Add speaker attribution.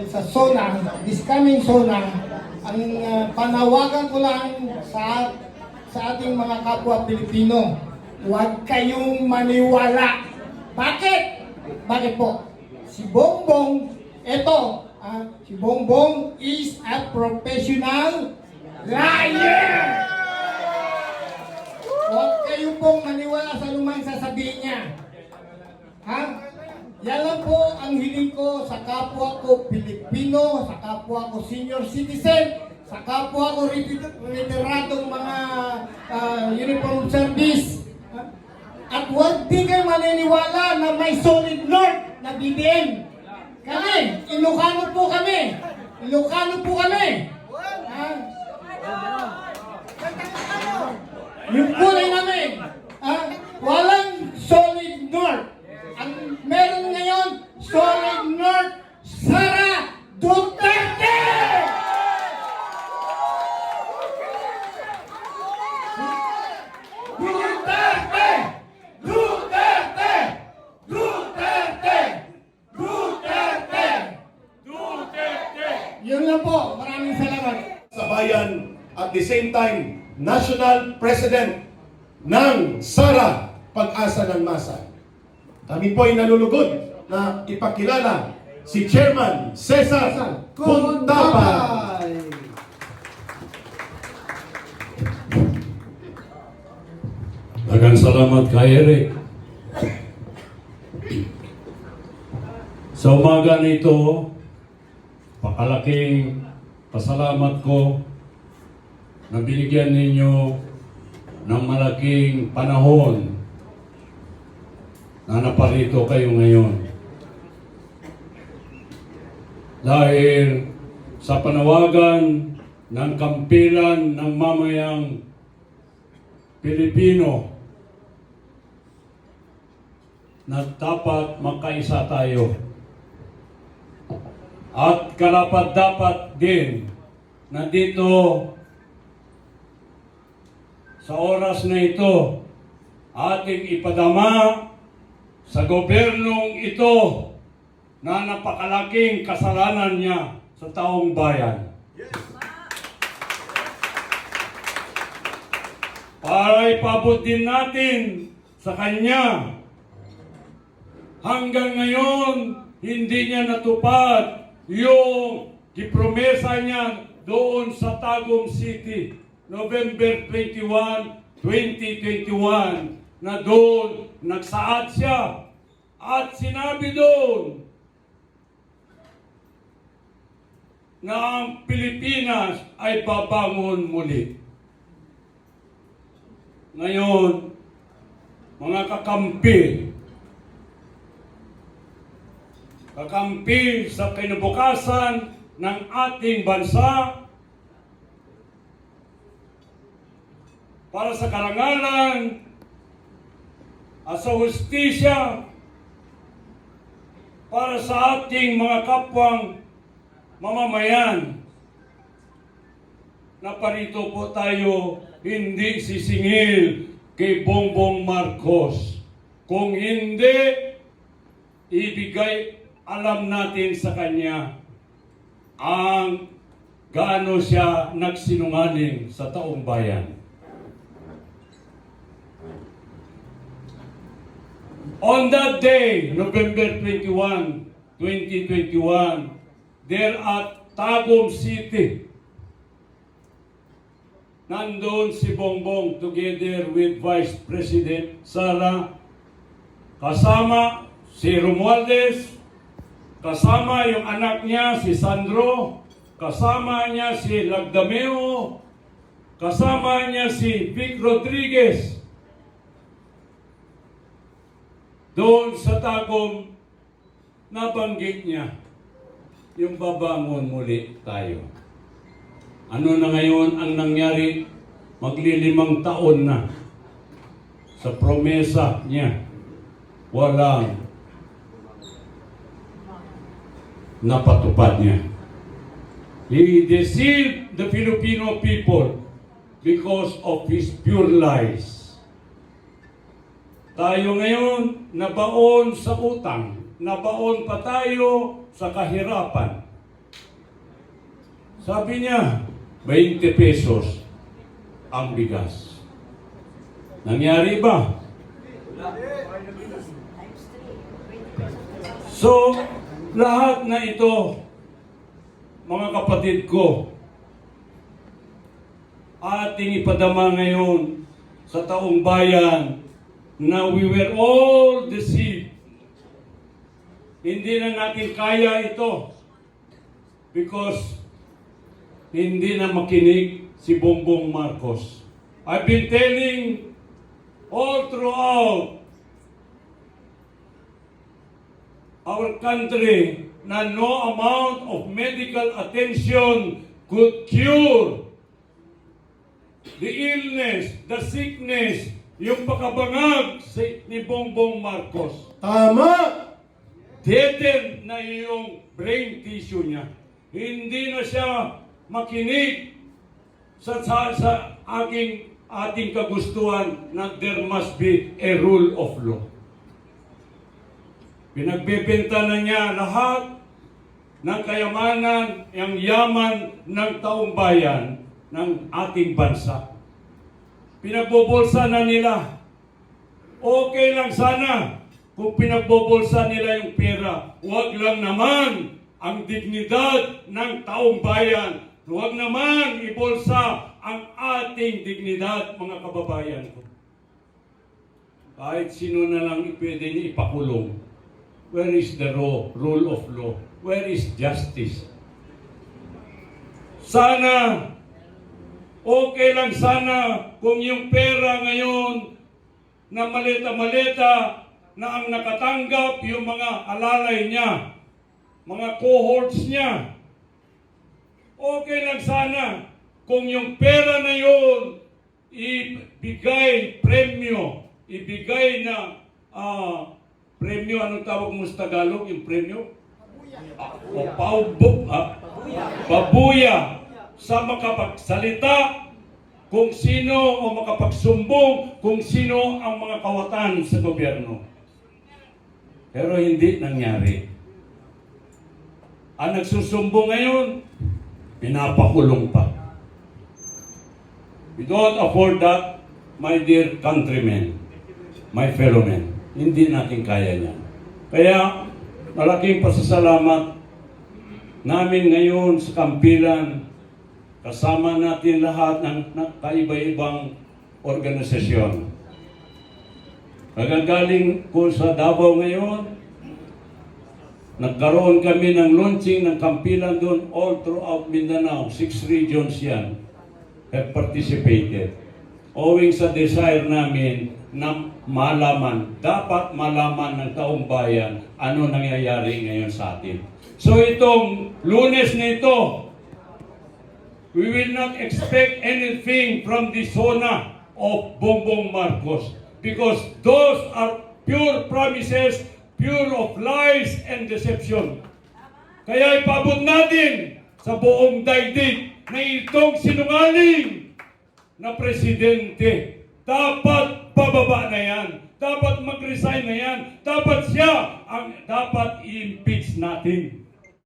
Speaker 1: sa SONA, this coming SONA, ang panawagan ko lang sa ating mga kapwa Pilipino, huwag kayong maniwala. Bakit? Bakit po? Si Bongbong, si Bongbong is a professional liar! Huwag kayo pong maniwala sa lumang sasabihin niya. Ha? Yan lang po ang hiling ko sa kapwa ko Pilipino, sa kapwa ko senior citizen, sa kapwa ko retiradong mga uniform service. At huwag din kayo maniniwala na may solid north na BBM. Kami, Ilocano po kami. Ilocano po kami. Ha? Yung kulay namin, walang solid north. Ang meron ngayon, solid north, Sara Duterte! Duterte! Duterte! Duterte! Duterte! Duterte! Yun lang po. Maraming salamat.
Speaker 2: Sa bayan at the same time, National President ng Sara Pag-asa ng Masa. Kami po ay nalulugod na ipakilala si Chairman Cesar Contapay.
Speaker 3: Daghang salamat kay Eric. Sa umaga nito, pakalaking pasalamat ko na binigyan ninyo ng malaking panahon na naparito kayo ngayon. Dahil sa panawagan ng kampilan ng mamayang Pilipino na dapat magkaisa tayo. At karapat-dapat din na dito sa oras na ito ating ipadama sa gobyernong ito na napakalaking kasalanan niya sa taong bayan. Para ipabot din natin sa kanya. Hanggang ngayon, hindi niya natupad yung dipromesa niya doon sa Tagum City, November 21, 2021, na doon nagsaad siya at sinabi doon na ang Pilipinas ay babangon muli. Ngayon, mga kakampi sa kinabukasan ng ating bansa, para sa karangalan at sa hustisya, para sa ating mga kapwang mamamayan, na parito po tayo hindi sisingil kay Bongbong Marcos. Kung hindi, ibigay alam natin sa kanya ang gaano siya nagsinungaling sa taong bayan. On that day, November 21, 2021, there at Tagum City, nandun si Bongbong together with Vice President Sara, kasama si Romualdez, kasama yung anak niya si Sandro, kasama niya si Lagdameo, kasama niya si Vic Rodriguez. Doon sa Tagum, nabanggit niya yung babangon muli tayo. Ano na ngayon ang nangyari? Maglilimang taon na sa promesa niya. Walang napatupad niya. He deceived the Filipino people because of his pure lies. Tayo ngayon nabaon sa utang, nabaon pa tayo sa kahirapan, Sabi niya, 20 pesos ang bigas. Nangyari ba? So, lahat na ito, mga kapatid ko, ating ipadama ngayon sa taong bayan na we were all deceived. Hindi na natin kaya ito because hindi na makinig si Bongbong Marcos. I've been telling all throughout our country na no amount of medical attention could cure the illness, the sickness, yung pakabangag ni Bongbong Marcos.
Speaker 2: Tama!
Speaker 3: Deaden na yung brain tissue niya. Hindi na siya makinig sa ating kagustuhan na there must be a rule of law. Pinagbebenta na niya lahat ng kayamanan, ang yaman ng taong bayan ng ating bansa. Pinagbobolsa na nila. Okay lang sana kung pinagbobolsa nila yung pera. Huwag lang naman ang dignidad ng taong bayan. Huwag naman ibolsa ang ating dignidad, mga kababayan ko. Kahit sino na lang pwede niya ipakulong. Where is the rule of law? Where is justice? Sana, okay lang sana kung yung pera ngayon na maleta-maleta na ang nakatanggap yung mga alalay niya, mga cohorts niya. Okay lang sana kung yung pera na yun ibigay premyo, ibigay na premyo, anong tawag mo sa Tagalog, yung premyo? Babuya sa makapagsalita kung sino o makapagsumbong kung sino ang mga kawatan sa gobyerno. Pero hindi nangyari. Ang nagsusumbong ngayon, pinapakulong pa. We don't afford that, my dear countrymen, my fellow men. Hindi natin kaya niyan. Kaya, malaking pasasalamat namin ngayon sa Kampilan, kasama natin lahat ng kaiba-ibang organisasyon. Nagagaling ko sa Davao ngayon, nagkaroon kami ng launching ng Kampilan doon all throughout Mindanao. 6 regions yan have participated. Owing sa desire namin na malaman, dapat malaman ng taong bayan ano nangyayari ngayon sa atin. So itong Lunes na ito, we will not expect anything from the zona of Bongbong Marcos because those are pure promises, pure of lies and deception. Kaya ipabot natin sa buong daigdig na itong sinungaling na presidente, dapat bababa na yan, dapat mag-resign na yan, dapat siya ang dapat i-impeach natin.